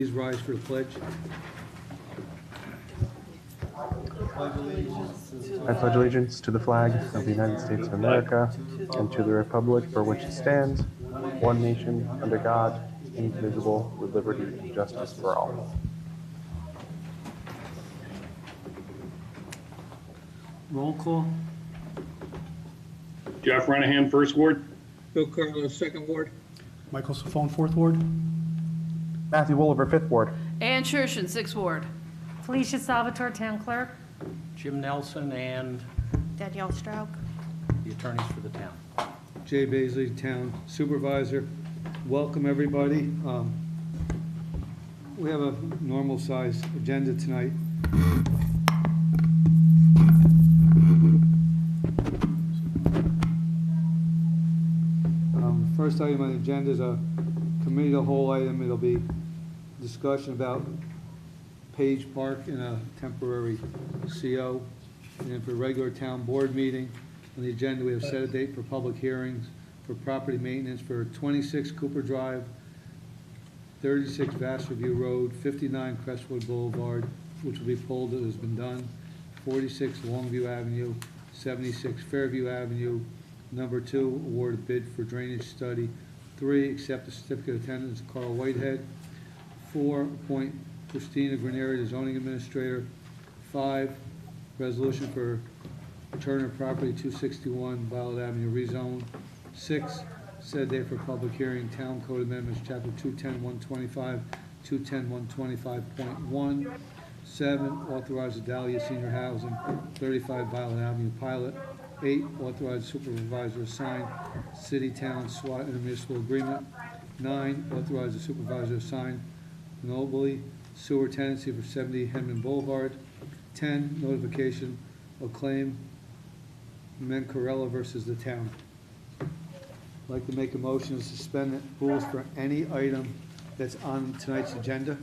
Please rise for the pledge. I pledge allegiance to the flag of the United States of America and to the republic for which it stands, one nation, under God, indivisible, with liberty and justice for all. Roll call. Jeff Renahan, First Ward. Bill Carlos, Second Ward. Michael Safone, Fourth Ward. Matthew Wolliver, Fifth Ward. Ann Schurshin, Sixth Ward. Felicia Salvatore, Town Clerk. Jim Nelson and Danielle Strauk. the attorneys for the town. Jay Baisley, Town Supervisor. Welcome, everybody. We have a normal size agenda tonight. First item on the agenda is a committee of the whole item. It'll be discussion about Page Park in a temporary CO. And then for regular town board meeting, on the agenda, we have set a date for public hearings for property maintenance for 26 Cooper Drive, 36 Vassar View Road, 59 Crestwood Boulevard, which will be pulled, that has been done, 46 Longview Avenue, 76 Fairview Avenue. Number 2, award a bid for drainage study. 3, accept the certificate of attendance of Carl Whitehead. 4, appoint Christina Granieri to zoning administrator. 5, resolution for Turner Property, 261 Violet Avenue rezone. 6, set date for public hearing, Town Code Amendments, Chapter 210-125, 210-125.1. 7, authorize the Dahlia Senior Housing, 35 Violet Avenue pilot. 8, authorize supervisor to sign city-town SWAT intermunicipal agreement. 9, authorize the supervisor to sign Nobly sewer tenancy for 70 Henman Boulevard. 10, notification of claim Mencarella versus the town. I'd like to make a motion to suspend the rules for any item that's on tonight's agenda.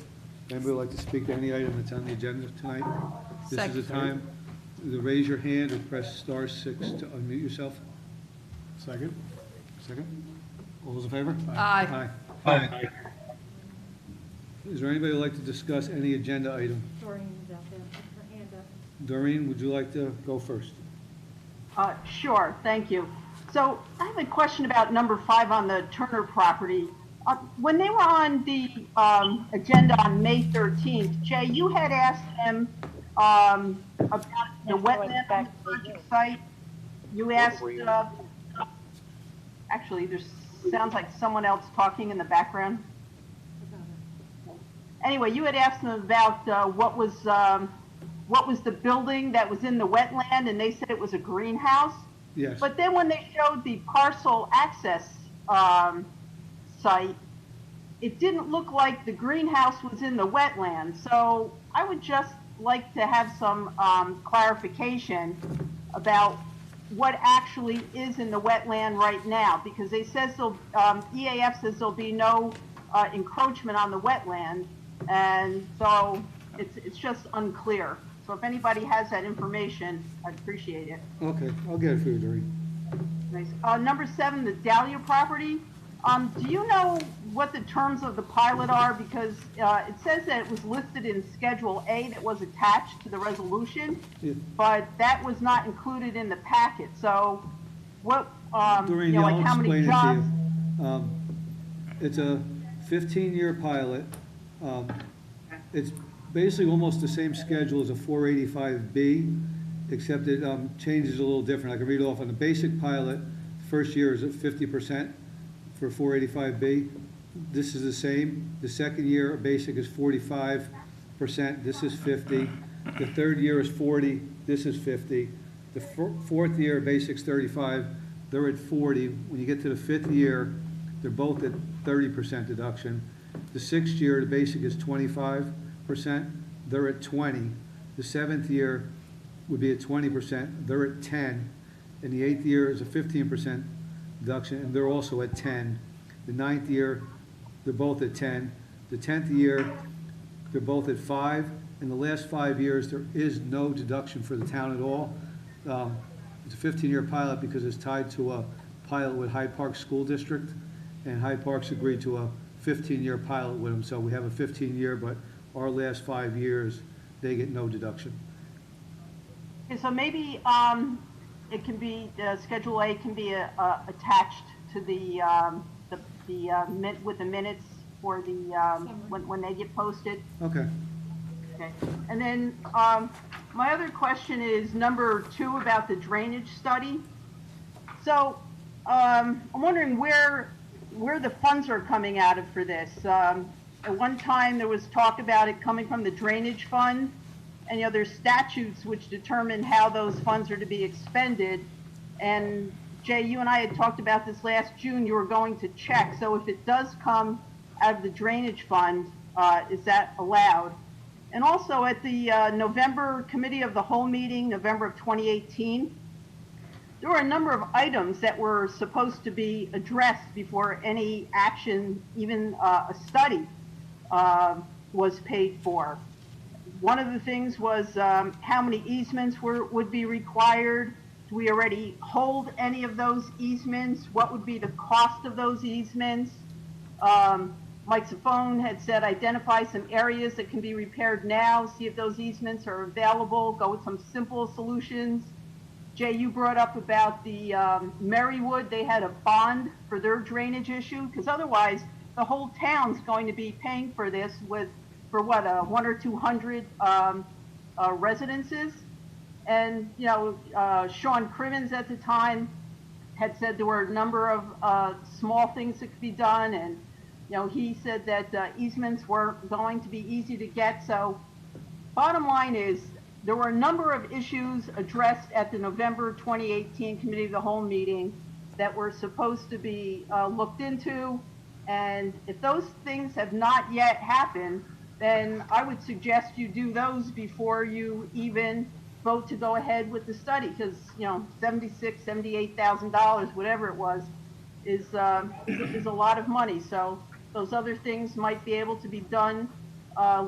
Anybody would like to speak to any item that's on the agenda tonight? This is the time to raise your hand or press *6 to unmute yourself. Second. Second. All those in favor? Aye. Aye. Is there anybody who would like to discuss any agenda item? Doreen's out there, her hand up. Doreen, would you like to go first? Sure, thank you. So I have a question about number 5 on the Turner property. When they were on the agenda on May 13th, Jay, you had asked them about the wetland on the project site. You asked, actually, there sounds like someone else talking in the background. Anyway, you had asked them about what was the building that was in the wetland, and they said it was a greenhouse. Yes. But then when they showed the parcel access site, it didn't look like the greenhouse was in the wetland. So I would just like to have some clarification about what actually is in the wetland right now, because they says EAF says there'll be no encroachment on the wetland, and so it's just unclear. So if anybody has that information, I'd appreciate it. Okay, I'll get it for you, Doreen. Nice. Number 7, the Dahlia property. Do you know what the terms of the pilot are? Because it says that it was listed in Schedule A that was attached to the resolution, Yeah. but that was not included in the packet. So what, Doreen, you know, I'll like how many explain it jobs? to you. It's a 15-year pilot. It's basically almost the same schedule as a 485B, except it changes a little different. I can read off on the basic pilot. First year is at 50% for 485B. This is the same. The second year basic is 45%. This is 50. The third year is 40. This is 50. The fourth year basic's 35. They're at 40. When you get to the fifth year, they're both at 30% deduction. The sixth year, the basic is 25%. They're at 20. The seventh year would be at 20%. They're at 10. And the eighth year is a 15% deduction, and they're also at 10. The ninth year, they're both at 10. The 10th year, they're both at 5. In the last 5 years, there is no deduction for the town at all. It's a 15-year pilot because it's tied to a pilot with Hyde Park School District, and Hyde Park's agreed to a 15-year pilot with them, so we have a 15-year, but our last 5 years, they get no deduction. Okay, so maybe it can be, Schedule A can be attached to with the minutes for the, when they get posted. Okay. Okay, and then, my other question is number 2 about the drainage study. So, I'm wondering where the funds are coming out of for this. At one time, there was talk about it coming from the drainage fund, and, there's statutes which determine how those funds are to be expended. And Jay, you and I had talked about this last June, you were going to check. So if it does come out of the drainage fund, is that allowed? And also at the November Committee of the Whole meeting, November of 2018, there were a number of items that were supposed to be addressed before any action, even a study, was paid for. One of the things was how many easements would be required. Do we already hold any of those easements? What would be the cost of those easements? Mike Safone had said identify some areas that can be repaired now, see if those easements are available, go with some simple solutions. Jay, you brought up about the Marywood. They had a bond for their drainage issue, because otherwise the whole town's going to be paying for this for what, 100 or 200 residences. And, Sean Crimmins at the time had said there were a number of small things that could be done, and he said that easements were going to be easy to get. So bottom line is there were a number of issues addressed at the November 2018 Committee of the Whole meeting that were supposed to be looked into. And if those things have not yet happened, then I would suggest you do those before you even vote to go ahead with the study, because $76,000, $78,000, whatever it was, is a lot of money. So those other things might be able to be done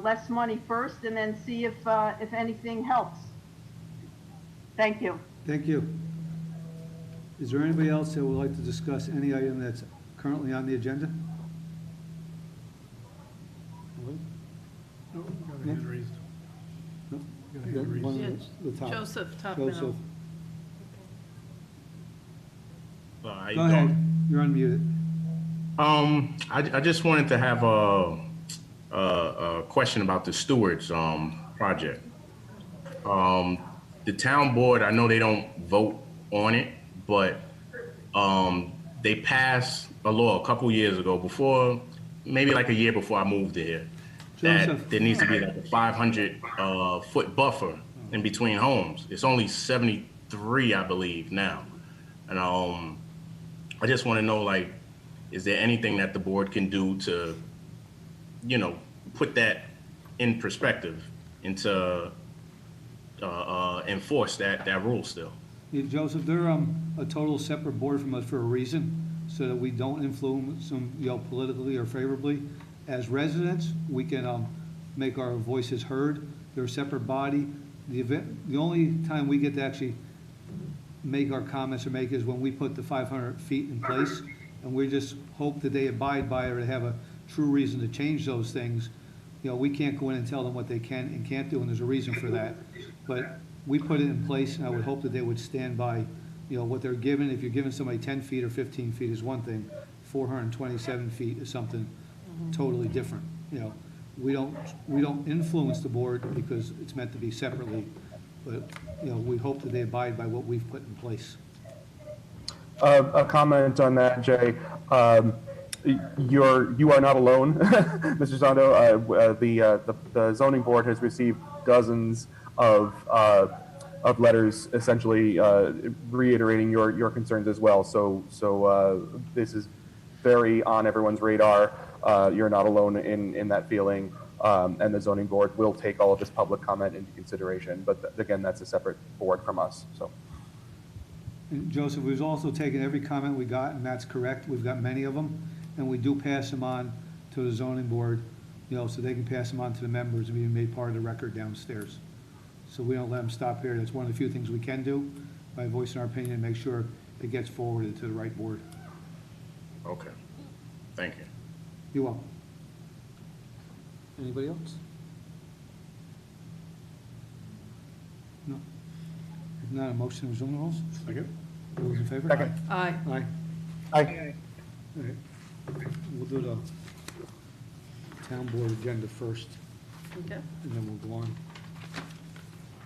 less money first, and then see if anything helps. Thank you. Thank you. Is there anybody else that would like to discuss any item that's currently on the agenda? No, got a hand raised. No? Got a hand raised. One Yeah, of the top. Joseph, top Joseph. middle. How you Go ahead, doing? you're unmuted. I just wanted to have a question about the Stewards project. The town board, I know they don't vote on it, but they passed a law a couple years ago, maybe like a year before I moved here, that Joseph. there needs to be like a 500 foot buffer in between homes. It's only 73, I believe, now. And I just want to know, like, is there anything that the board can do to, put that in perspective and to enforce that rule still? Yeah, Joseph, they're a total separate board from us for a reason, so that we don't influence them, politically or favorably. As residents, we can make our voices heard. They're a separate body. The only time we get to actually make our comments or make is when we put the 500 feet in place, and we just hope that they abide by it or have a true reason to change those things. We can't go in and tell them what they can and can't do, and there's a reason for that. But we put it in place, and I would hope that they would stand by, what they're given. If you're giving somebody 10 feet or 15 feet is one thing, 427 feet is something totally different. We don't influence the board because it's meant to be separately, but, we hope that they abide by what we've put in place. A comment on that, Jay. You are not alone, Mr. Zondo. The zoning board has received dozens of letters, essentially reiterating your concerns as well. So this is very on everyone's radar. You're not alone in that feeling, and the zoning board will take all of this public comment into consideration. But again, that's a separate board from us. So. And Joseph, we've also taken every comment we got, and that's correct. We've got many of them, and we do pass them on to the zoning board, so they can pass them on to the members and be made part of the record downstairs. So we don't let them stop here. That's one of the few things we can do by voicing our opinion and make sure it gets forwarded to the right board. Okay, thank you. You won't. Anybody else? No? If not, a motion to resume the rules? Second. All those in favor? Second. Aye. Aye. Aye. All right. We'll do the town board agenda first, Okay. and then we'll go on.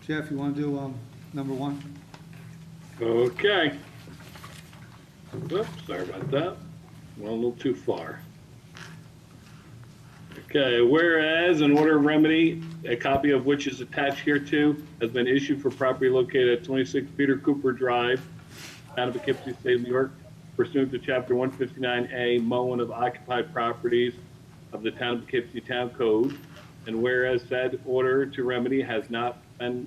Jeff, you want to do number one? Okay. Oops, sorry about that. Went a little too far. Okay, whereas an order of remedy, a copy of which is attached hereto, has been issued for property located at 26 Peter Cooper Drive, town of Poughkeepsie, state of New York, pursuant to Chapter 159A, mowing of occupied properties of the town of Poughkeepsie Town Code, and whereas said order to remedy has not been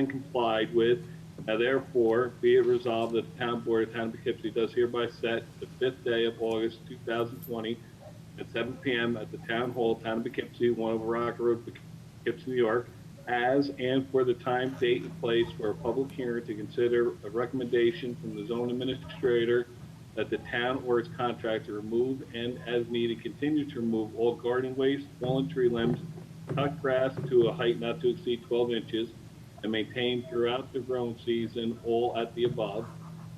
complied with, now therefore be it resolved that the town board of town of Poughkeepsie does hereby set the 5th day of August 2020 at 7 p.m. at the town hall, town of Poughkeepsie, 1 over Rocker Road, Poughkeepsie, New York, as and for the time, date, and place for a public hearing to consider a recommendation from the zone administrator that the town or its contractor remove and as needed continue to remove all garden waste, fallen tree limbs, cut grass to a height not to exceed 12 inches, and maintain throughout the growing season all at the above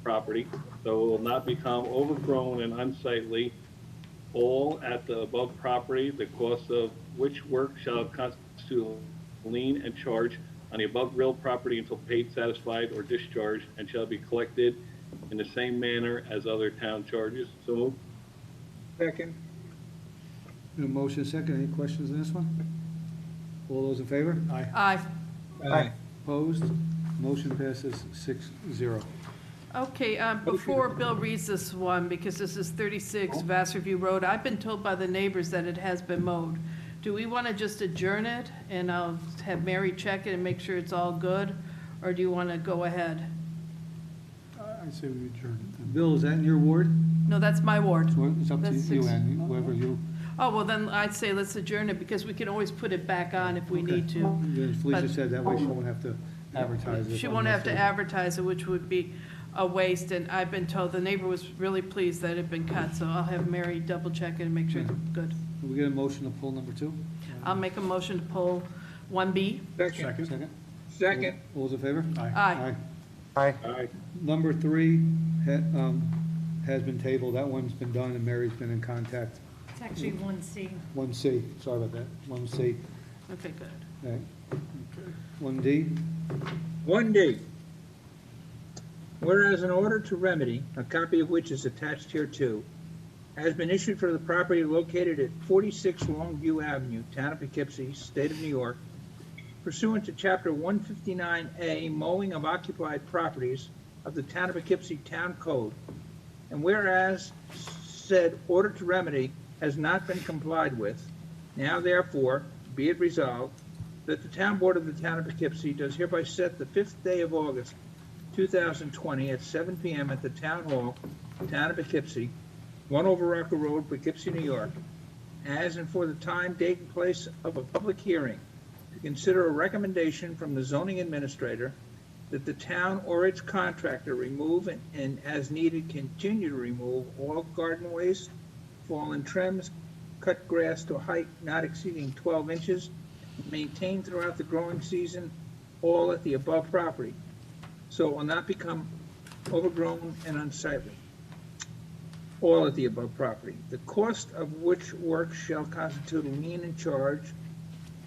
property, so it will not become overgrown and unsightly, all at the above property, the cost of which work shall constitute a lien and charge on the above real property until paid, satisfied, or discharged, and shall be collected in the same manner as other town charges. So moved. Second. A motion second, any questions on this one? All those in favor? Aye. Aye. Aye. Opposed? Motion passes 6-0. Okay, before Bill reads this one, because this is 36 Vassar View Road, I've been told by the neighbors that it has been mowed. Do we want to just adjourn it, and I'll have Mary check it and make sure it's all good, or do you want to go ahead? I say we adjourn it then. Bill, is that in your ward? No, that's my ward. It's up to That's you, six. and whoever you. Oh, well, then I'd say let's adjourn it, because we can always put it back on if we need to. As Felicia But- said, that way she won't have to advertise it. She won't have to advertise it, which would be a waste, and I've been told, the neighbor was really pleased that it had been cut, so I'll have Mary double check it and make sure it's good. Can we get a motion to pull number two? I'll make a motion to pull 1B. Second. Second? Second. All those in favor? Aye. Aye. Aye. Number three has been tabled, that one's been done, and Mary's been in contact. It's actually 1C. 1C, sorry about that, 1C. Okay, good. All right. 1D, 1D. Whereas an order to remedy, a copy of which is attached hereto, has been issued for the property located at 46 Longview Avenue, town of Poughkeepsie, state of New York, pursuant to Chapter 159A, mowing of occupied properties of the town of Poughkeepsie Town Code. And whereas said order to remedy has not been complied with, now therefore be it resolved that the town board of the town of Poughkeepsie does hereby set the 5th day of August 2020 at 7 p.m. at the town hall, town of Poughkeepsie, 1 over Rocker Road, Poughkeepsie, New York, as and for the time, date, and place of a public hearing to consider a recommendation from the zoning administrator that the town or its contractor remove and as needed continue to remove all garden waste, fallen trims, cut grass to a height not exceeding 12 inches, and maintain throughout the growing season all at the above property, so it will not become overgrown and unsightly. All at the above property. The cost of which work shall constitute a lien and charge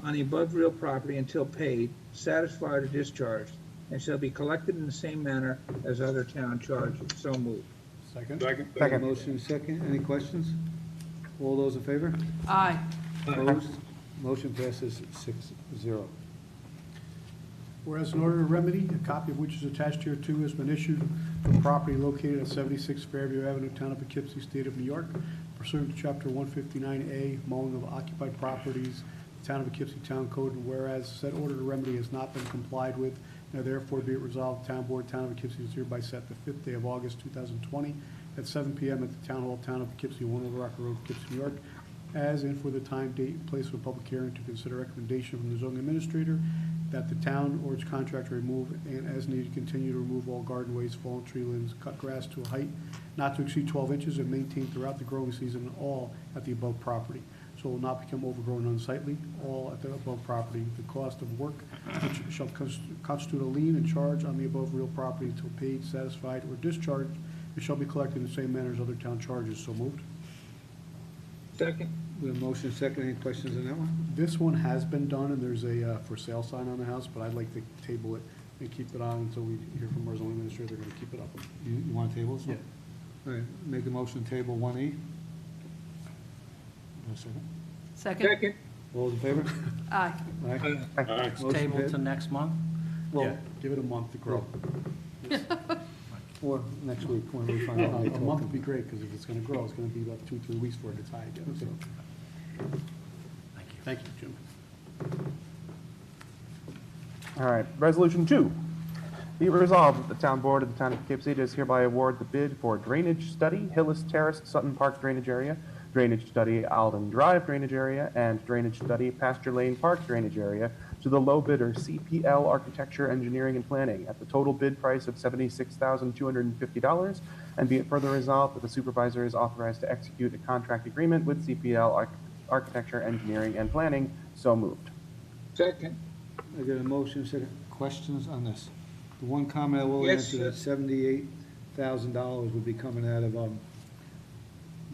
on the above real property until paid, satisfied, or discharged, and shall be collected in the same manner as other town charges. So moved. Second. Second. Second. motion second, any questions? All those in favor? Aye. Opposed? Motion passes 6-0. Whereas an order of remedy, a copy of which is attached here too, has been issued for property located at 76 Fairview Avenue, town of Poughkeepsie, state of New York, pursuant to Chapter 159A, mowing of occupied properties, town of Poughkeepsie Town Code, and whereas said order of remedy has not been complied with, now therefore be it resolved, town board, town of Poughkeepsie is hereby set the 5th day of August 2020 at 7 p.m. at the town hall, town of Poughkeepsie, 1 over Rocker Road, Poughkeepsie, New York, as and for the time, date, and place of a public hearing to consider recommendation from the zoning administrator that the town or its contractor remove and as needed continue to remove all garden waste, fallen tree limbs, cut grass to a height not to exceed 12 inches and maintain throughout the growing season all at the above property. So it will not become overgrown and unsightly, all at the above property. The cost of work which shall constitute a lien and charge on the above real property until paid, satisfied, or discharged, it shall be collected in the same manner as other town charges. So moved. Second. We have motion second. Any questions on that one? This one has been done, and there's a for sale sign on the house, but I'd like to table it and keep it on until we hear from our zoning administrator. They're gonna keep it up. You want to table this one? Yeah. All right, make a motion table 1E. Second. Second? Second. All those in favor? Aye. Aye. Aye. It's Motion tabled pa- to next month? Well, Give it a month to grow. or next week when we find out how A you month talk. would be great, because if it's gonna grow, it's gonna be about 2-3 weeks before it gets high again, so. Thank you. Thank you, Jim. All right, Resolution 2. Be it resolved that the town board of the town of Poughkeepsie does hereby award the bid for drainage study, Hillis Terrace, Sutton Park drainage area, drainage study, Alden Drive drainage area, and drainage study, Pasture Lane Park drainage area to the low bidder CPL Architecture, Engineering, and Planning at the total bid price of $76,250. And be it further resolved that the supervisor is authorized to execute a contract agreement with CPL Architecture, Engineering, and Planning. So moved. Second. I got a motion second. Questions on this? The one comment I will Yes, answer, that sir. $78,000 would be coming out of,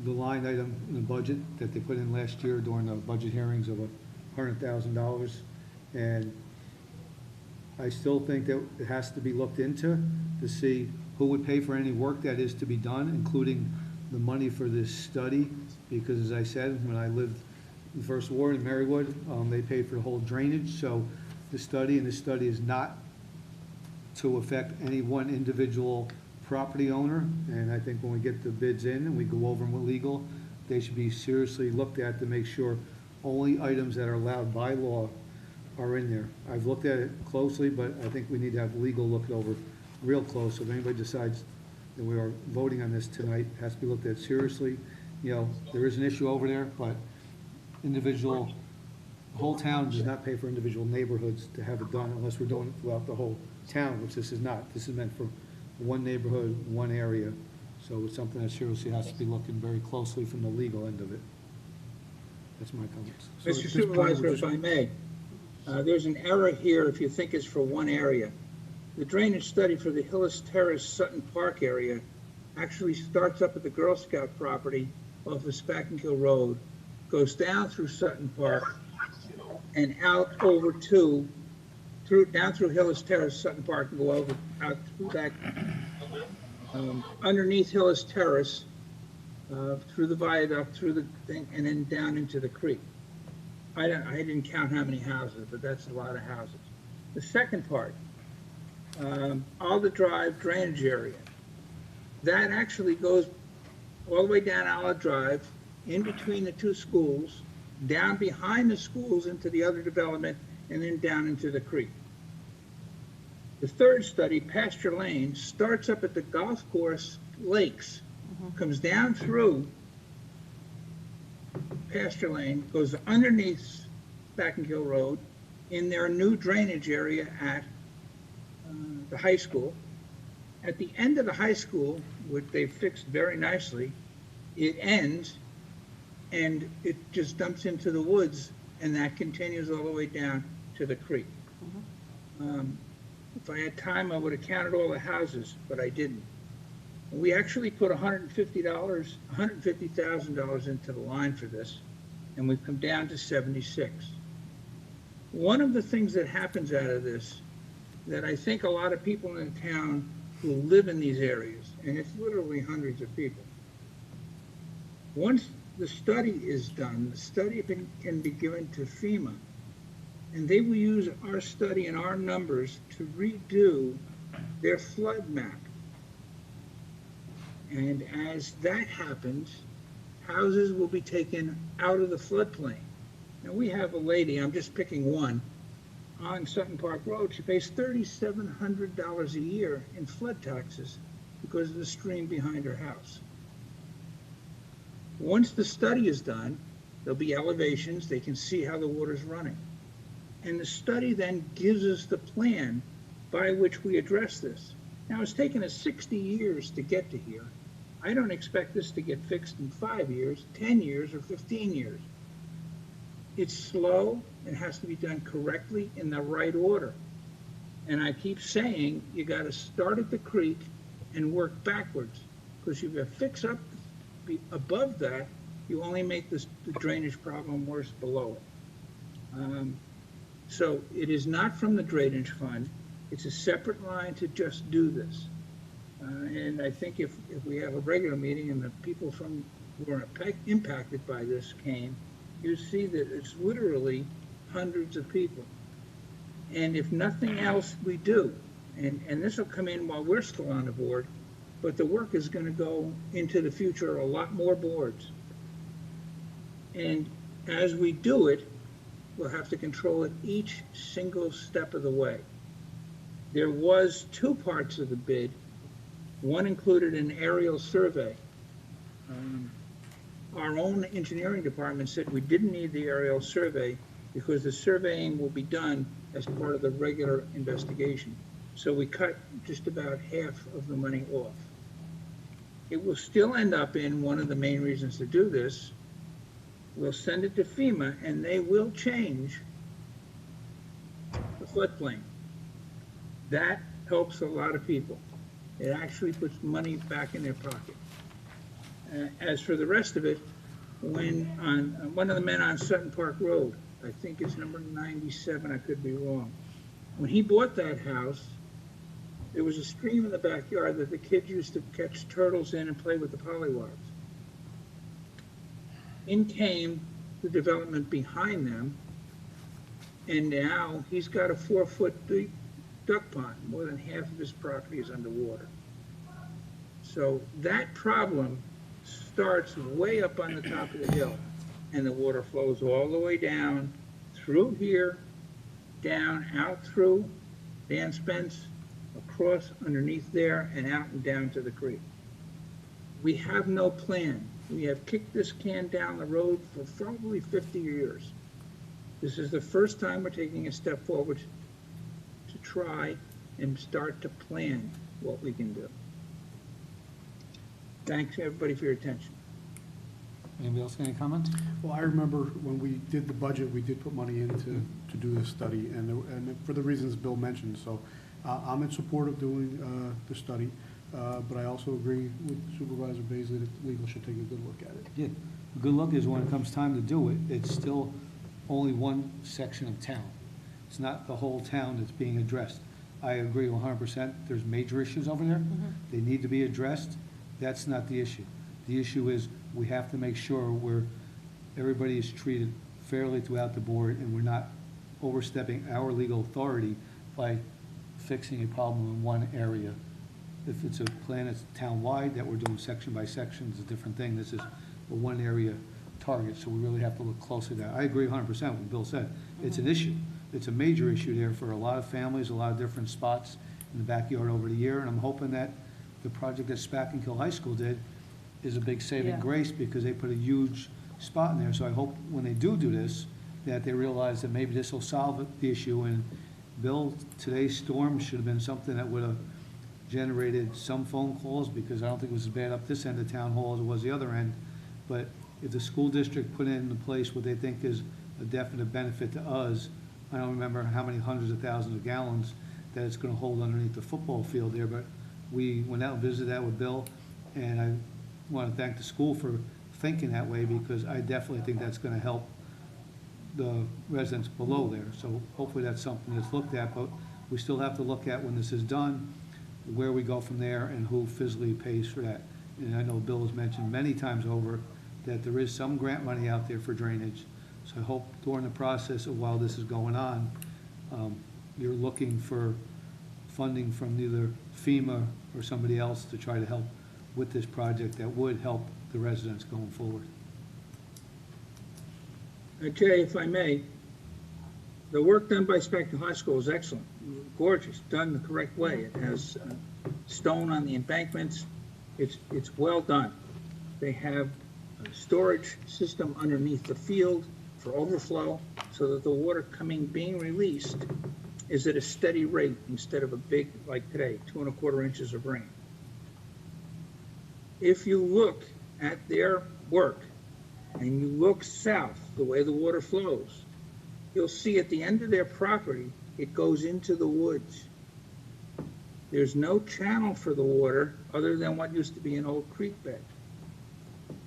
the line item in the budget that they put in last year during the budget hearings of $100,000. And I still think that it has to be looked into to see who would pay for any work that is to be done, including the money for this study. Because as I said, when I lived in the first ward in Marywood, they paid for the whole drainage. So the study, and this study is not to affect any one individual property owner. And I think when we get the bids in and we go over them with legal, they should be seriously looked at to make sure only items that are allowed by law are in there. I've looked at it closely, but I think we need to have legal look it over real close. So if anybody decides that we are voting on this tonight, it has to be looked at seriously. You know, there is an issue over there, but the whole town does not pay for individual neighborhoods to have it done unless we're doing it throughout the whole town, which this is not. This is meant for one neighborhood, one area. So it's something that seriously has to be looking very closely from the legal end of it. That's my comments. So at Mr. this point, Supervisor, we're if I may, there's an error here if you think it's for one area. The drainage study for the Hillis Terrace Sutton Park area actually starts up at the Girl Scout property off of Spackenkill Road, goes down through Sutton Park, and out over down through Hillis Terrace, Sutton Park, and go over, out through that, underneath Hillis Terrace, through the viaduct, through the thing, and then down into the creek. I didn't count how many houses, but that's a lot of houses. The second part, Alder Drive drainage area, that actually goes all the way down Alder Drive, in between the two schools, down behind the schools into the other development, and then down into the creek. The third study, Pasture Lane, starts up at the golf course lakes, comes down through Pasture Lane, goes underneath Spackenkill Road in their new drainage area at the high school. At the end of the high school, which they fixed very nicely, it ends and it just dumps into the woods, and that continues all the way down to the creek. If I had time, I would have counted all the houses, but I didn't. We actually put $150,000 into the line for this, and we've come down to 76. One of the things that happens out of this, that I think a lot of people in town who live in these areas, and it's literally hundreds of people, once the study is done, the study can be given to FEMA, and they will use our study and our numbers to redo their flood map. And as that happens, houses will be taken out of the floodplain. Now, we have a lady, I'm just picking one, on Sutton Park Road. She pays $3,700 a year in flood taxes because of the stream behind her house. Once the study is done, There'll be elevations, they can see how the water's running. And the study then gives us the plan by which we address this. Now, it's taken us 60 years to get to here. I don't expect this to get fixed in 5 years, 10 years, or 15 years. It's slow and has to be done correctly in the right order. And I keep saying, you gotta start at the creek and work backwards, because if you fix up above that, you only make the drainage problem worse below it. So it is not from the drainage fund. It's a separate line to just do this. And I think if we have a regular meeting and the people who are impacted by this came, you see that it's literally hundreds of people. And if nothing else we do, and this will come in while we're still on the board, but the work is going to go into the future, a lot more boards. And as we do it, we'll have to control it each single step of the way. There was 2 parts of the bid. One included an aerial survey. Our own engineering department said we didn't need the aerial survey because the surveying will be done as part of the regular investigation. So we cut just about half of the money off. It will still end up in one of the main reasons to do this. We'll send it to FEMA and they will change the floodplain. That helps a lot of people. It actually puts money back in their pocket. As for the rest of it, when one of the men on Sutton Park Road, I think it's number 97, I could be wrong. When he bought that house, there was a stream in the backyard that the kids used to catch turtles in and play with the pollywogs. In came the development behind them, and now he's got a 4-foot deep duck pond. More than half of his property is underwater. So that problem starts way up on the top of the hill, and the water flows all the way down through here, down, out through Dan Spence, across underneath there, and out and down to the creek. We have no plan. We have kicked this can down the road for probably 50 years. This is the first time we're taking a step forward to try and start to plan what we can do. Thanks, everybody, for your attention. Anybody else got any comments? Well, I remember when we did the budget, we did put money in to do this study, and for the reasons Bill mentioned. So I'm in support of doing the study, but I also agree with Supervisor Baisley that legal should take a good look at it. Yeah, the good look is when it comes time to do it, it's still only one section of town. It's not the whole town that's being addressed. I agree 100%. There's major issues over there. They need to be addressed. That's not the issue. The issue is we have to make sure everybody is treated fairly throughout the board and we're not overstepping our legal authority by fixing a problem in one area. If it's a plan that's town-wide, that we're doing section by section, it's a different thing. This is a one area target, so we really have to look closely at that. I agree 100% with what Bill said. It's an issue. It's a major issue there for a lot of families, a lot of different spots in the backyard over the year, and I'm hoping that the project that Spackenkill High School did is a big saving grace because they put a huge spot in there. So I hope when they do this, that they realize that maybe this will solve the issue. And Bill, today's storm should have been something that would have generated some phone calls because I don't think it was as bad up this end of town hall as it was the other end. But if the school district put it in a place what they think is a definite benefit to us, I don't remember how many hundreds of thousands of gallons that it's going to hold underneath the football field there, but we went out and visited that with Bill, and I want to thank the school for thinking that way because I definitely think that's going to help the residents below there. So hopefully that's something that's looked at, but we still have to look at when this is done, where we go from there and who physically pays for that. And I know Bill has mentioned many times over that there is some grant money out there for drainage. So I hope during the process of while this is going on, you're looking for funding from either FEMA or somebody else to try to help with this project that would help the residents going forward. Jay, if I may, the work done by Spector High School is excellent, gorgeous, done the correct way. It has stone on the embankments. It's well done. They have storage system underneath the field for overflow, so that the water being released is at a steady rate instead of a big, like today, 2¼ inches of rain. If you look at their work and you look south, the way the water flows, you'll see at the end of their property, it goes into the woods. There's no channel for the water other than what used to be an old creek bed.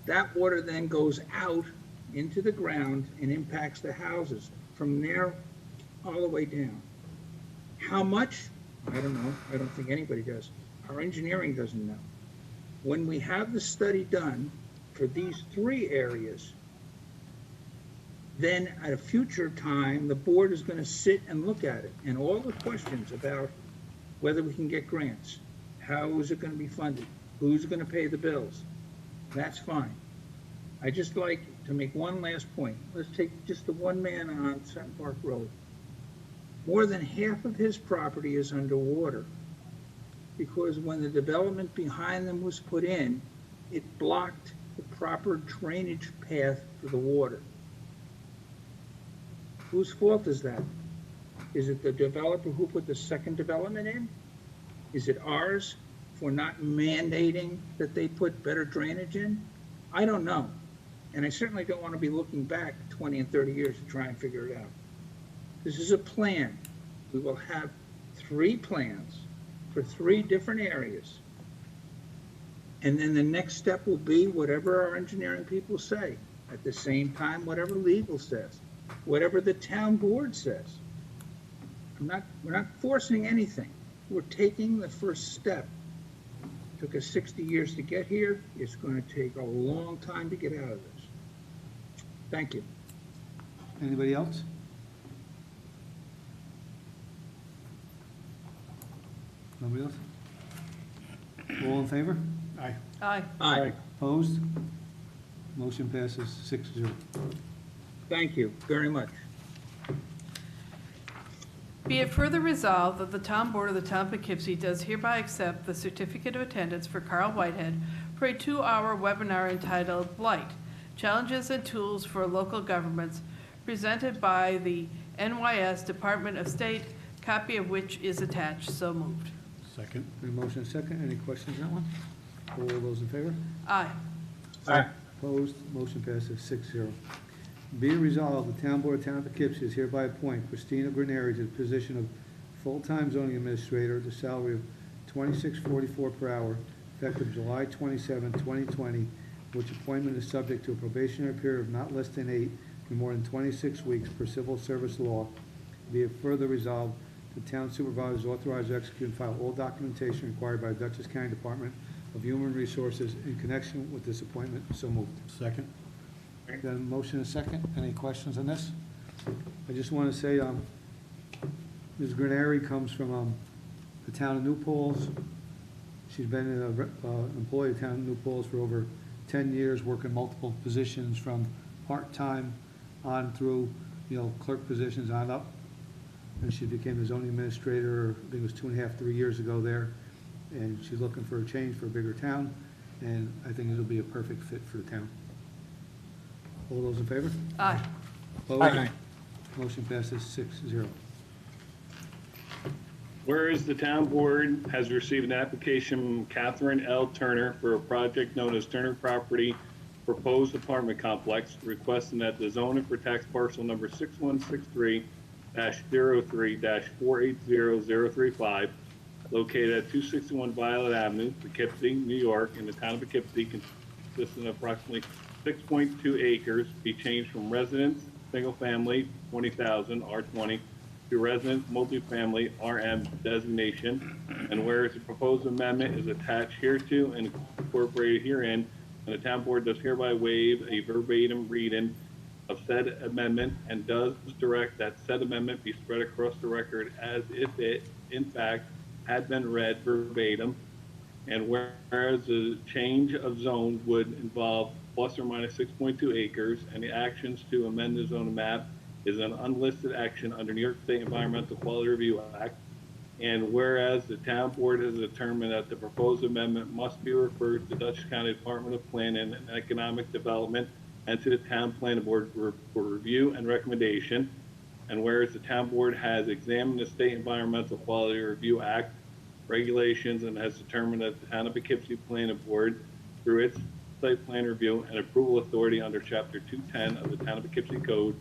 That water then goes out into the ground and impacts the houses from there all the way down. How much? I don't know. I don't think anybody does. Our engineering doesn't know. When we have the study done for these 3 areas, then at a future time, the board is going to sit and look at it. And all the questions about whether we can get grants, how is it going to be funded, who's going to pay the bills, that's fine. I just like to make one last point. Let's take just the one man on Sutton Park Road. More than half of his property is underwater because when the development behind them was put in, it blocked the proper drainage path for the water. Whose fault is that? Is it the developer who put the second development in? Is it ours for not mandating that they put better drainage in? I don't know. And I certainly don't want to be looking back 20 and 30 years to try and figure it out. This is a plan. We will have 3 plans for 3 different areas. And then the next step will be whatever our engineering people say. At the same time, whatever legal says, whatever the town board says. We're not forcing anything. We're taking the first step. It took us 60 years to get here. It's going to take a long time to get out of this. Thank you. Anybody else? Nobody else? All in favor? Aye. Aye. Aye. Opposed? Motion passes 6-0. Thank you very much. Be it further resolved that the Town Board of the Town of Poughkeepsie does hereby accept the certificate of attendance for Carl Whitehead for a 2-hour webinar entitled Blight, Challenges and Tools for Local Governments, presented by the NYS Department of State, copy of which is attached. So moved. Second. Any motion and second? Any questions on that one? All those in favor? Aye. Aye. Opposed? Motion passes 6-0. Be it resolved, the Town Board of Town of Poughkeepsie is hereby appoint Christina Granieri to the position of full-time zoning administrator at the salary of $26.44 per hour, effective July 27, 2020, which appointment is subject to a probationary period of not less than 8 and more than 26 weeks per civil service law. Be it further resolved, the town supervisor is authorized to execute and file all documentation required by the Dutchess County Department of Human Resources in connection with this appointment. So moved. Second. Got a motion and a second. Any questions on this? I just want to say, Ms. Granieri comes from the town of New Paltz. She's been an employee of the town of New Paltz for over 10 years, working multiple positions from part-time on through, clerk positions on up. And she became the zoning administrator, I think it was 2.5, 3 years ago there. And she's looking for a change for a bigger town, and I think it'll be a perfect fit for the town. All those in favor? Aye. Opposed? Aye. Motion passes 6-0. Whereas the town board has received an application from Catherine L. Turner for a project known as Turner Property Proposed Apartment Complex, requesting that the zoning for tax parcel number 6163-03-480035, located at 261 Violet Avenue, Poughkeepsie, New York, in the town of Poughkeepsie, consisting of approximately 6.2 acres, be changed from residence, single family, 20,000, R20, to residence, multifamily, RM designation. And whereas the proposed amendment is attached hereto and incorporated herein, and the town board does hereby waive a verbatim reading of said amendment and does direct that said amendment be spread across the record as if it, in fact, had been read verbatim. And whereas the change of zone would involve plus or minus 6.2 acres, and the actions to amend the zoning map is an unlisted action under New York State Environmental Quality Review Act. And whereas the town board has determined that the proposed amendment must be referred to Dutchess County Department of Planning and Economic Development and to the town planning board for review and recommendation. And whereas the town board has examined the State Environmental Quality Review Act regulations and has determined that the town of Poughkeepsie Planning Board, through its site plan review and approval authority under Chapter 210 of the Town of Poughkeepsie Code,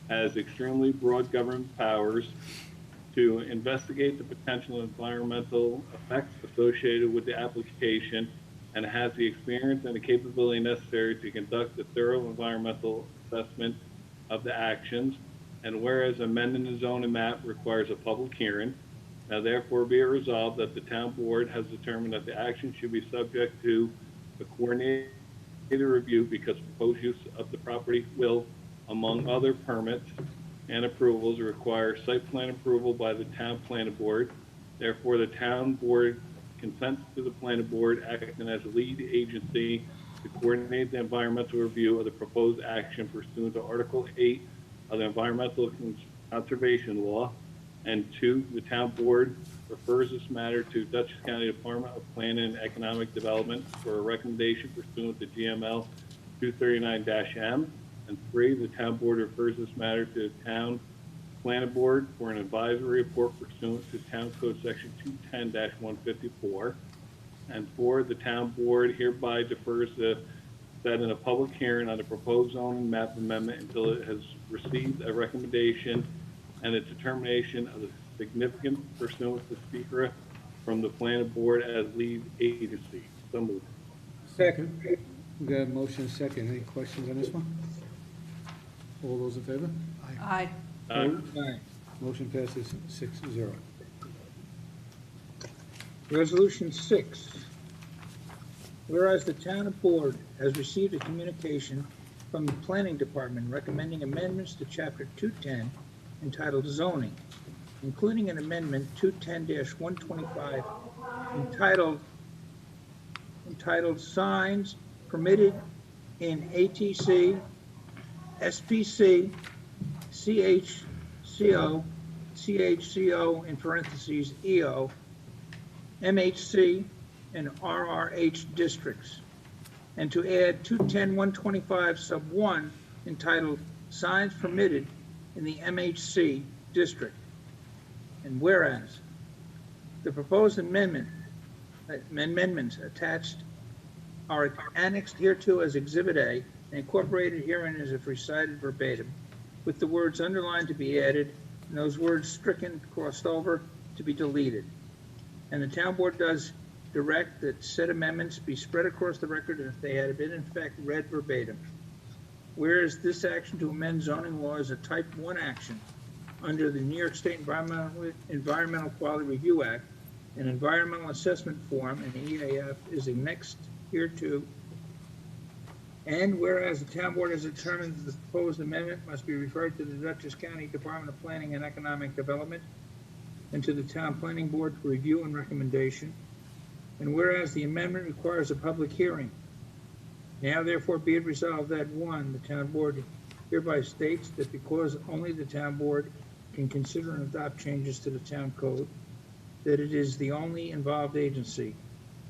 has extremely broad government powers to investigate the potential environmental effects associated with the application and has the experience and the capability necessary to conduct a thorough environmental assessment of the actions. And whereas amending the zoning map requires a public hearing, now therefore be it resolved that the town board has determined that the action should be subject to a coordinated review because proposed use of the property will, among other permits and approvals, require site plan approval by the town planning board. Therefore, the town board consents to the planning board acting as a lead agency to coordinate the environmental review of the proposed action pursuant to Article 8 of the Environmental Conservation Law. And 2, the town board refers this matter to Dutchess County Department of Planning and Economic Development for a recommendation pursuant to GML 239-M. And 3, the town board refers this matter to the town planning board for an advisory report pursuant to Town Code Section 210-154. And 4, the town board hereby defers the set in a public hearing on the proposed zoning map amendment until it has received a recommendation and a determination of the significant pursuant to speaker from the planning board as lead agency. So moved. Second. We got a motion second. Any questions on this one? All those in favor? Aye. Aye. Motion passes 6-0. Resolution 6. Whereas the town board has received a communication from the planning department recommending amendments to chapter 210 entitled zoning, including an amendment 210-125 entitled signs permitted in ATC, SPC, CHCO, CHCO in parentheses, EO, MHC, and RRH districts, and to add 210-125 sub 1 entitled signs permitted in the MHC district. And whereas the proposed amendments attached are annexed hereto as Exhibit A and incorporated herein as if recited verbatim, with the words underlined to be added and those words stricken, crossed over, to be deleted. And the town board does direct that said amendments be spread across the record if they had been in fact read verbatim. Whereas this action to amend zoning law is a type 1 action under the New York State Environmental Quality Review Act, an environmental assessment form, an EAF, is annexed hereto. And whereas the town board has determined that the proposed amendment must be referred to the Dutchess County Department of Planning and Economic Development and to the town planning board for review and recommendation. And whereas the amendment requires a public hearing, now therefore be it resolved that 1, the town board hereby states that because only the town board can consider and adopt changes to the town code, that it is the only involved agency.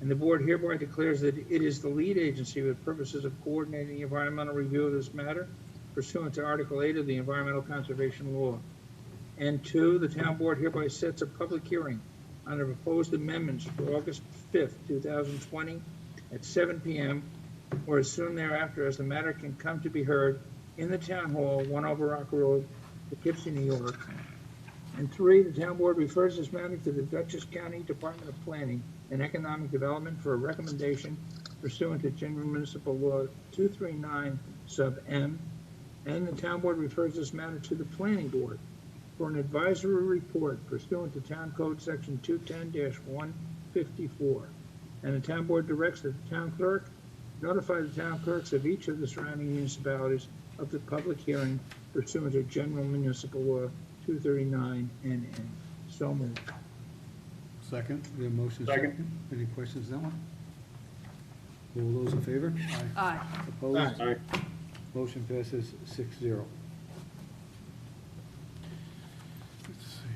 And the board hereby declares that it is the lead agency with purposes of coordinating the environmental review of this matter pursuant to Article 8 of the Environmental Conservation Law. And 2, the town board hereby sets a public hearing on the proposed amendments for August 5th, 2020 at 7 p.m. or as soon thereafter as the matter can come to be heard in the town hall, 1 Overrock Road, Poughkeepsie, New York. And 3, the town board refers this matter to the Dutchess County Department of Planning and Economic Development for a recommendation pursuant to General Municipal Law 239 sub M. And the town board refers this matter to the planning board for an advisory report pursuant to Town Code Section 210-154. And the town board directs that the town clerk notify the town clerks of each of the surrounding municipalities of the public hearing pursuant to General Municipal Law 239 NN. So moved. Second. We have a motion Second. second. Any questions on that one? All those in favor? Aye. Opposed? Aye. Motion passes 6-0. Let's see.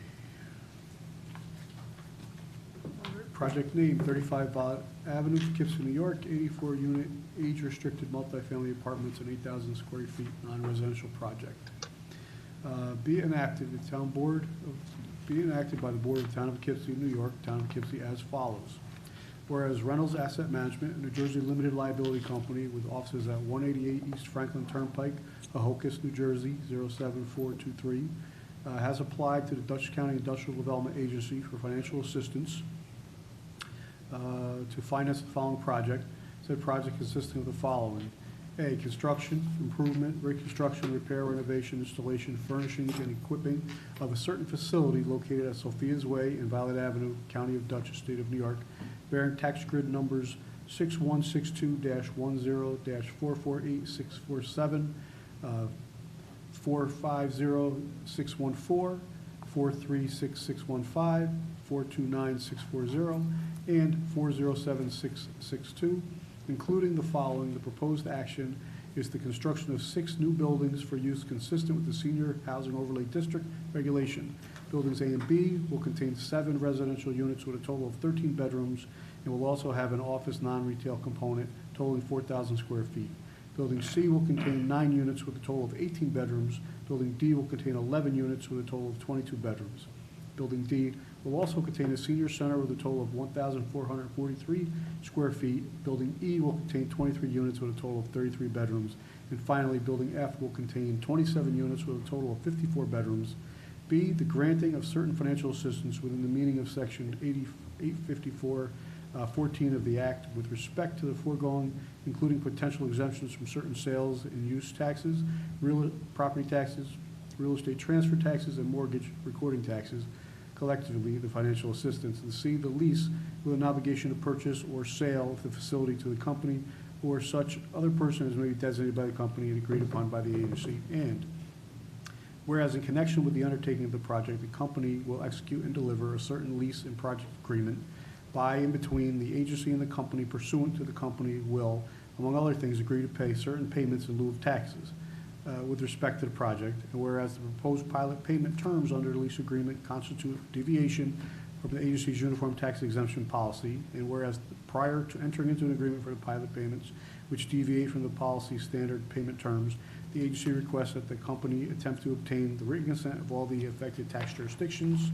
Project name, 35 Vaught Avenue, Poughkeepsie, New York, 84-unit, age-restricted multifamily apartments and 8,000 square feet, non-residential project. Be enacted by the Board of the Town of Poughkeepsie, New York, Town of Poughkeepsie as follows. Whereas Reynolds Asset Management, a New Jersey limited liability company with offices at 188 East Franklin Turnpike, Ahokis, New Jersey, 07423, has applied to the Dutchess County Industrial Development Agency for financial assistance to finance the following project. Said project consisting of the following: A, construction, improvement, reconstruction, repair, renovation, installation, furnishings, and equipping of a certain facility located at Sophia's Way and Violet Avenue, County of Dutchess, State of New York, bearing tax grid numbers 6162-10-448647, 450614, 436615, 429640, and 407662, including the following. The proposed action is the construction of 6 new buildings for use consistent with the Senior Housing Overlay District regulation. Buildings A and B will contain 7 residential units with a total of 13 bedrooms and will also have an office non-retail component totaling 4,000 square feet. Building C will contain 9 units with a total of 18 bedrooms. Building D will contain 11 units with a total of 22 bedrooms. Building D will also contain a senior center with a total of 1,443 square feet. Building E will contain 23 units with a total of 33 bedrooms. And finally, Building F will contain 27 units with a total of 54 bedrooms. B, the granting of certain financial assistance within the meaning of Section 854-14 of the Act with respect to the foregoing, including potential exemptions from certain sales and use taxes, real property taxes, real estate transfer taxes, and mortgage recording taxes, collectively the financial assistance. And C, the lease with an obligation to purchase or sale of the facility to the company or such other person as may be designated by the company and agreed upon by the agency. And whereas in connection with the undertaking of the project, the company will execute and deliver a certain lease and project agreement by and between the agency and the company pursuant to the company will, among other things, agree to pay certain payments in lieu of taxes with respect to the project. And whereas the proposed pilot payment terms under the lease agreement constitute deviation from the agency's uniform tax exemption policy, and whereas prior to entering into an agreement for the pilot payments which deviate from the policy's standard payment terms, the agency requests that the company attempt to obtain the written consent of all the affected tax jurisdictions.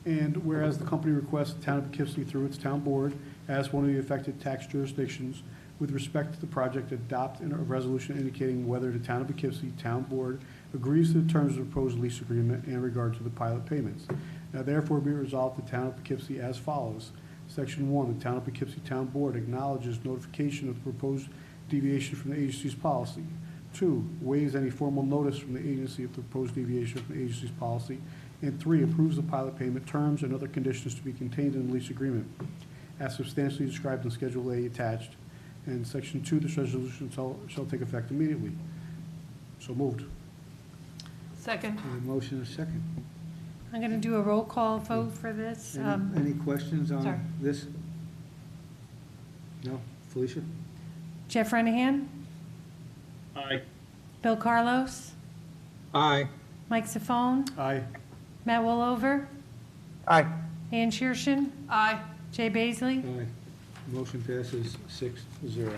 And whereas the company requests the Town of Poughkeepsie through its town board as one of the affected tax jurisdictions with respect to the project adopt a resolution indicating whether the Town of Poughkeepsie Town Board agrees to the terms of the proposed lease agreement in regard to the pilot payments. Now therefore be resolved the Town of Poughkeepsie as follows. Section 1, the Town of Poughkeepsie Town Board acknowledges notification of the proposed deviation from the agency's policy. 2, waives any formal notice from the agency of the proposed deviation from the agency's policy. And 3, approves the pilot payment terms and other conditions to be contained in the lease agreement as substantially described in Schedule A attached. And Section 2, this resolution shall take effect immediately. So moved. Second. A motion and a second. I'm going to do a roll call vote for this. Any questions sorry. on this? No? Felicia? Jeff Renahan, Aye. Bill Carlos, Aye. Mike Sifone, Aye. Matt Willover, Aye. Ann Sheershin, Aye. Jay Baisley. Aye. Motion passes 6-0.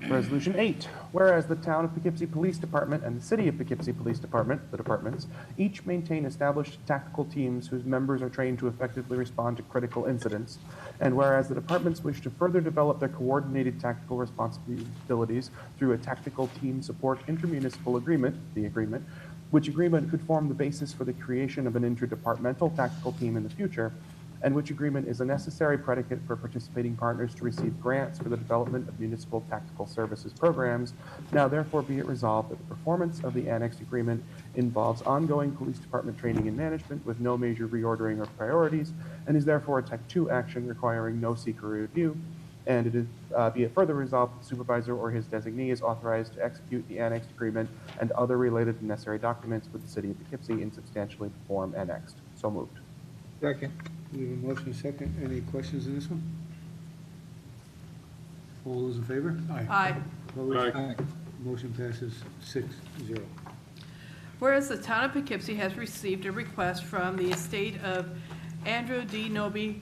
Resolution 8, whereas the Town of Poughkeepsie Police Department and the City of Poughkeepsie Police Department, the departments, each maintain established tactical teams whose members are trained to effectively respond to critical incidents, and whereas the departments wish to further develop their coordinated tactical responsibilities through a tactical team support intermunicipal agreement, the agreement, which agreement could form the basis for the creation of an interdepartmental tactical team in the future, and which agreement is a necessary predicate for participating partners to receive grants for the development of municipal tactical services programs. Now therefore be it resolved that the performance of the annexed agreement involves ongoing police department training and management with no major reordering or priorities, and is therefore a Type 2 action requiring no secret review. And it is, be it further resolved, the supervisor or his designee is authorized to execute the annexed agreement and other related and necessary documents with the City of Poughkeepsie in substantially the form annexed. So moved. Second. We have a motion and a second. Any questions in this one? All those in favor? Aye. Aye. Opposed? Aye. Motion passes 6-0. whereas the town of Poughkeepsie has received a request from the estate of Andrew D. Noby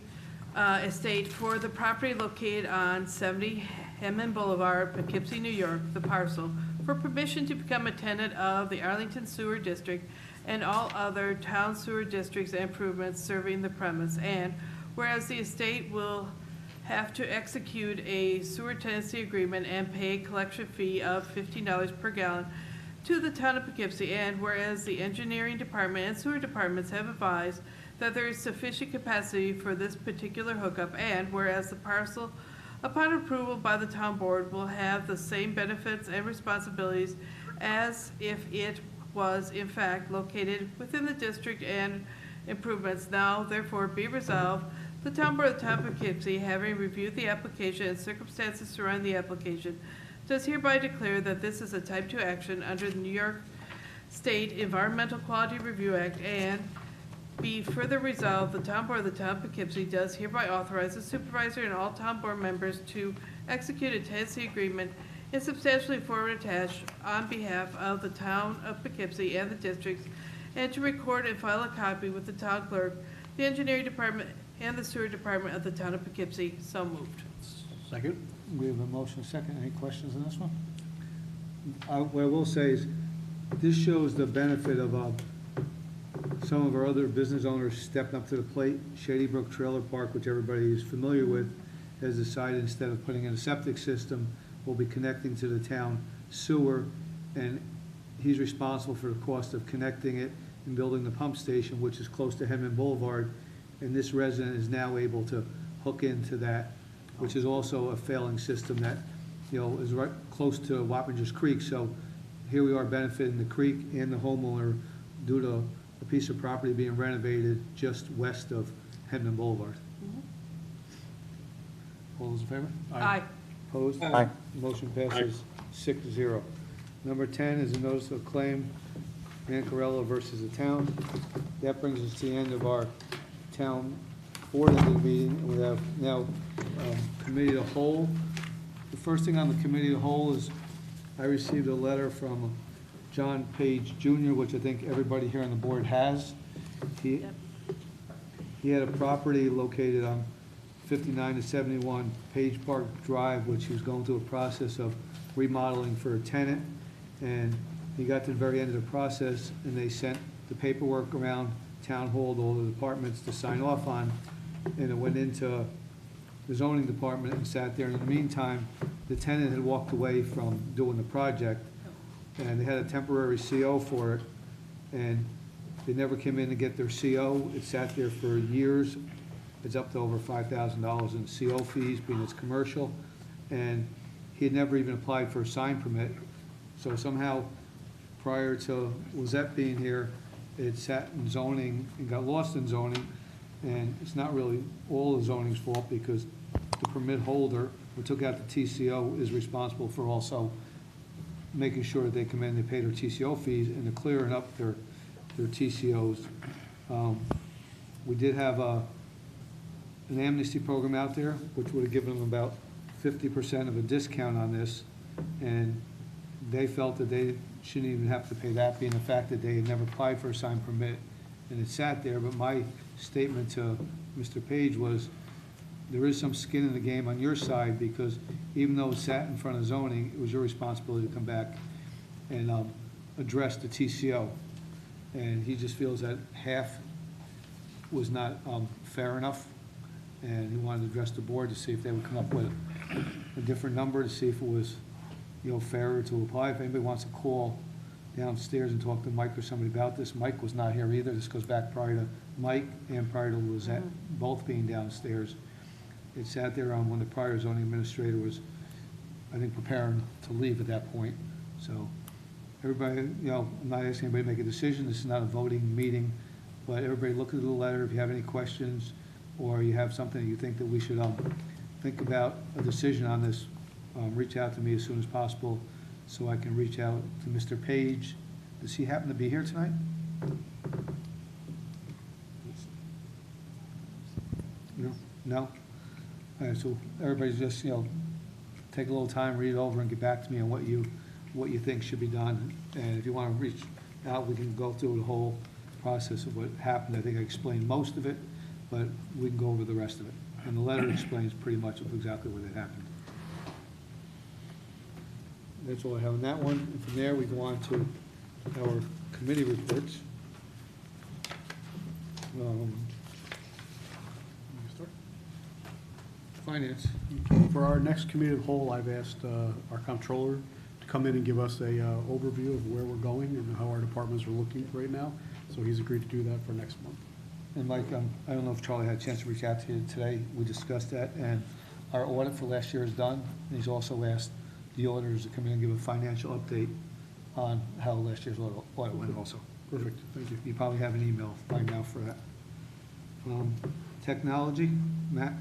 Estate for the property located on 70 Hemmon Boulevard, Poughkeepsie, New York, the parcel, for permission to become a tenant of the Arlington Sewer District and all other town sewer districts and improvements serving the premise. And whereas the estate will have to execute a sewer tenancy agreement and pay a collection fee of $15 per gallon to the town of Poughkeepsie, and whereas the engineering department and sewer departments have advised that there is sufficient capacity for this particular hookup, and whereas the parcel, upon approval by the town board, will have the same benefits and responsibilities as if it was in fact located within the district, and improvements now therefore be resolved, the town board of the town of Poughkeepsie, having reviewed the application and circumstances surrounding the application, does hereby declare that this is a type 2 action under the New York State Environmental Quality Review Act, and be further resolved, the town board of the town of Poughkeepsie does hereby authorize the supervisor and all town board members to execute a tenancy agreement in substantially form attached on behalf of the town of Poughkeepsie and the districts, and to record and file a copy with the town clerk, the engineering department, and the sewer department of the town of Poughkeepsie. So moved. Second? We have a motion second. Any questions on this one? What I will say is, this shows the benefit of some of our other business owners stepping up to the plate. Shady Brook Trailer Park, which everybody is familiar with, has decided instead of putting in a septic system, we'll be connecting to the town sewer, and he's responsible for the cost of connecting it and building the pump station, which is close to Hemmon Boulevard, and this resident is now able to hook into that, which is also a failing system that, is right close to Wappingers Creek. So here we are benefiting the creek and the homeowner due to a piece of property being renovated just west of Hemmon Boulevard. All those in favor? Aye. Opposed? Aye. Motion passes 6-0. Number 10 is a notice of claim, Mancarello versus the town. That brings us to the end of our town board meeting. We have now committee of the whole. The first thing on the committee of the whole is I received a letter from John Page Jr., which I think everybody here on the board has. He had a property located on 59 to 71 Page Park Drive, which he was going through a process of remodeling for a tenant. And he got to the very end of the process, and they sent the paperwork around town hall to all the departments to sign off on. And it went into the zoning department and sat there. And in the meantime, the tenant had walked away from doing the project, and they had a temporary CO for it, and they never came in to get their CO. It sat there for years. It's up to over $5,000 in CO fees, being it's commercial, and he had never even applied for a sign permit. So somehow, prior to Lizette being here, it sat in zoning and got lost in zoning, and it's not really all the zoning's fault, because the permit holder who took out the TCO is responsible for also making sure that they come in, they pay their TCO fees, and they're clearing up their TCOs. We did have an amnesty program out there, which would have given them about 50% of a discount on this, and they felt that they shouldn't even have to pay that, being the fact that they had never applied for a signed permit, and it sat there. But my statement to Mr. Page was, there is some skin in the game on your side, because even though it sat in front of zoning, it was your responsibility to come back and address the TCO. And he just feels that half was not fair enough, and he wanted to address the board to see if they would come up with a different number, to see if it was, fairer to apply. If anybody wants to call downstairs and talk to Mike or somebody about this. Mike was not here either. This goes back prior to Mike and prior to Lizette both being downstairs. It sat there on when the prior zoning administrator was, I think, preparing to leave at that point. So everybody, I'm not asking anybody to make a decision. This is not a voting meeting, but everybody look at the letter. If you have any questions, or you have something you think that we should think about a decision on this, reach out to me as soon as possible, so I can reach out to Mr. Page. Does he happen to be here tonight? No? All right, so everybody's just, take a little time, read it over, and get back to me on what you think should be done. And if you want to out, we can go through the whole process of what happened. I think I explained most of it, but we can go over the rest of it. And the letter explains pretty much of exactly what had happened. That's all I have on that one. And from there, we go on to our committee reports. Finance. For our next committee of the whole, I've asked our comptroller to come in and give us a overview of where we're going and how our departments are looking right now. So he's agreed to do that for next month. And Mike, I don't know if Charlie had a chance to reach out to you today. We discussed that, and our audit for last year is done. And he's also asked the auditors to come in and give a financial update on how last year's audit went also. Perfect, thank you. You probably have an email right now for that. Technology, Matt?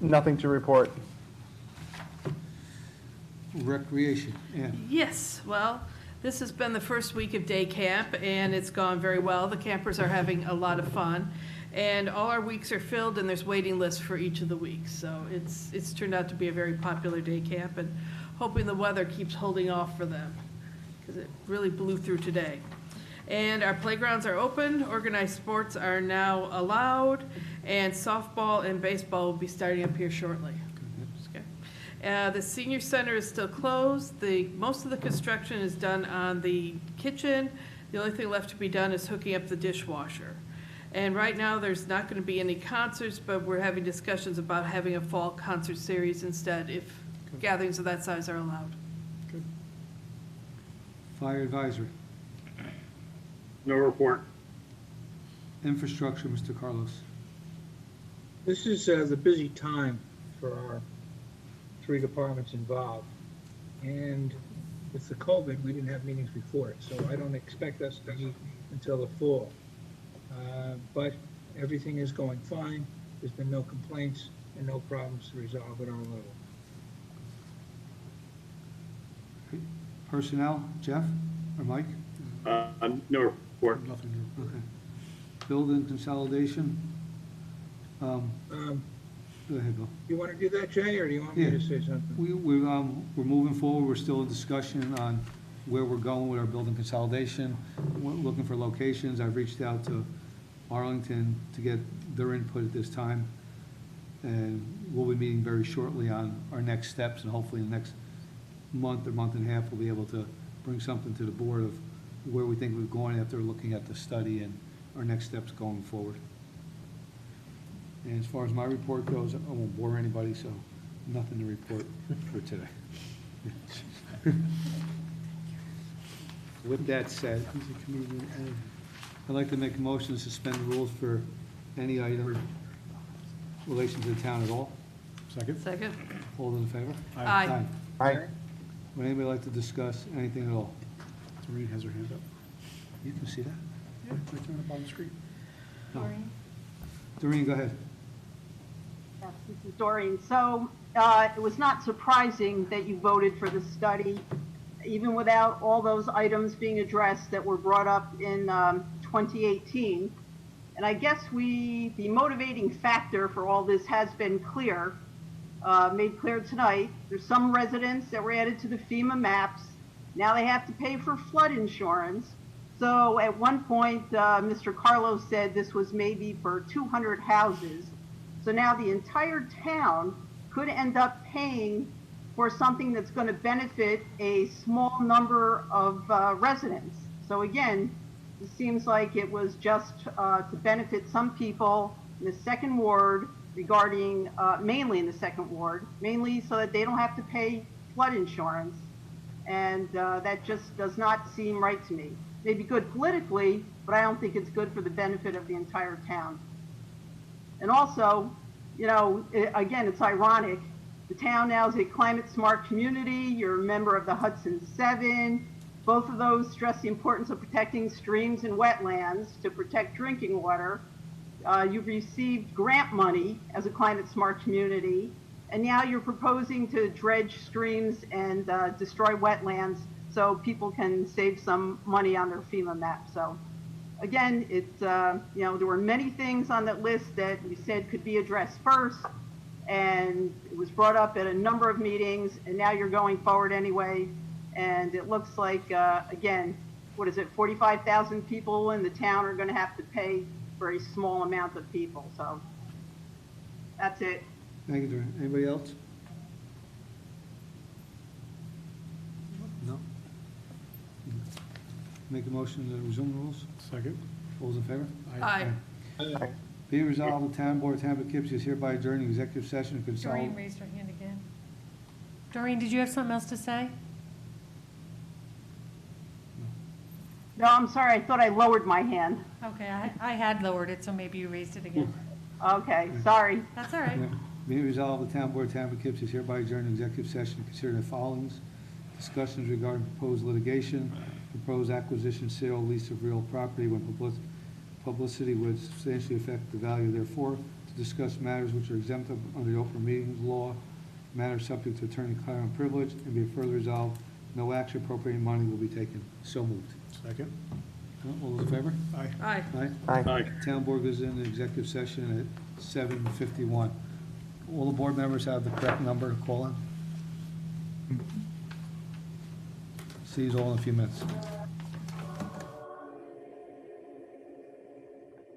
Nothing to report. Recreation, Ann? Yes, well, this has been the first week of day camp, and it's gone very well. The campers are having a lot of fun, and all our weeks are filled, and there's waiting lists for each of the weeks. So it's turned out to be a very popular day camp, and hoping the weather keeps holding off for them, because it really blew through today. And our playgrounds are open, organized sports are now allowed, and softball and baseball will be starting up here shortly. Okay. The senior center is still closed. Most of the construction is done on the kitchen. The only thing left to be done is hooking up the dishwasher. And right now, there's not going to be any concerts, but we're having discussions about having a fall concert series instead, if gatherings of that size are allowed. Good. Fire advisory. No report. Infrastructure, Mr. Carlos. This is the busy time for our three departments involved. And with the COVID, we didn't have meetings before it, so I don't expect us to meet until the fall. But everything is going fine. There's been no complaints and no problems to resolve at our level. Personnel, Jeff or Mike? No report. Nothing to report. Okay. Building consolidation. Go ahead, Bill. You want to do that, Jay, or do you want me to say something? We're moving forward. We're still in discussion on where we're going with our building consolidation. We're looking for locations. I've reached out to Arlington to get their input at this time. And we'll be meeting very shortly on our next steps, and hopefully in the next month or month and a half, we'll be able to bring something to the board of where we think we're going after looking at the study and our next steps going forward. And as far as my report goes, I won't bore anybody, so nothing to report for today. With that said, I'd like to make a motion to suspend the rules for any item in relation to the town at all. Second? Second? All those in favor? Aye. Aye. Would anybody like to discuss anything at all? Doreen has her hand up. You can see that? Yeah, right there up on the screen. Doreen, go ahead. Yes, this is Doreen. So it was not surprising that you voted for the study, even without all those items being addressed that were brought up in 2018. And I guess the motivating factor for all this has been clear, made clear tonight. There's some residents that were added to the FEMA maps. Now they have to pay for flood insurance. So at one point, Mr. Carlos said this was maybe for 200 houses. So now the entire town could end up paying for something that's going to benefit a small number of residents. So again, it seems like it was just to benefit some people in the second ward regarding, mainly in the second ward, mainly so that they don't have to pay flood insurance. And that just does not seem right to me. Maybe good politically, but I don't think it's good for the benefit of the entire town. And also, you know, again, it's ironic. The town now is a climate smart community. You're a member of the Hudson 7. Both of those stress the importance of protecting streams and wetlands to protect drinking water. You've received grant money as a climate smart community, and now you're proposing to dredge streams and destroy wetlands so people can save some money on their FEMA map. So again, it's, you know, there were many things on that list that we said could be addressed first, and it was brought up at a number of meetings, and now you're going forward anyway. And it looks like, again, what is it, 45,000 people in the town are gonna have to pay for a small amount of people, so that's it. Thank you, Doreen. Anybody else? No? Make a motion to resume the rules? Second. All those in favor? Aye. Be it resolved, the town board of Town of Poughkeepsie is hereby adjourning executive session to Doreen consolidate. raised her hand again. Doreen, did you have something else to say? No, I'm sorry, I thought I lowered my hand. Okay, I had lowered it, so maybe you raised it again. Okay, sorry. That's all right. Be it resolved, the town board of Town of Poughkeepsie is hereby adjourning executive session to consider the followings: discussions regarding proposed litigation, proposed acquisition, sale, lease of real property when publicity would substantially affect the value therefore, to discuss matters which are exempt under the open meetings law, matters subject to attorney-client privilege, and be it further resolved, no action appropriating money will be taken. So moved. Second. All those in favor? Aye. Aye. Aye. Aye. Town board goes into executive session at 7:51. All the board members have the correct number to call in? See you all in a few minutes.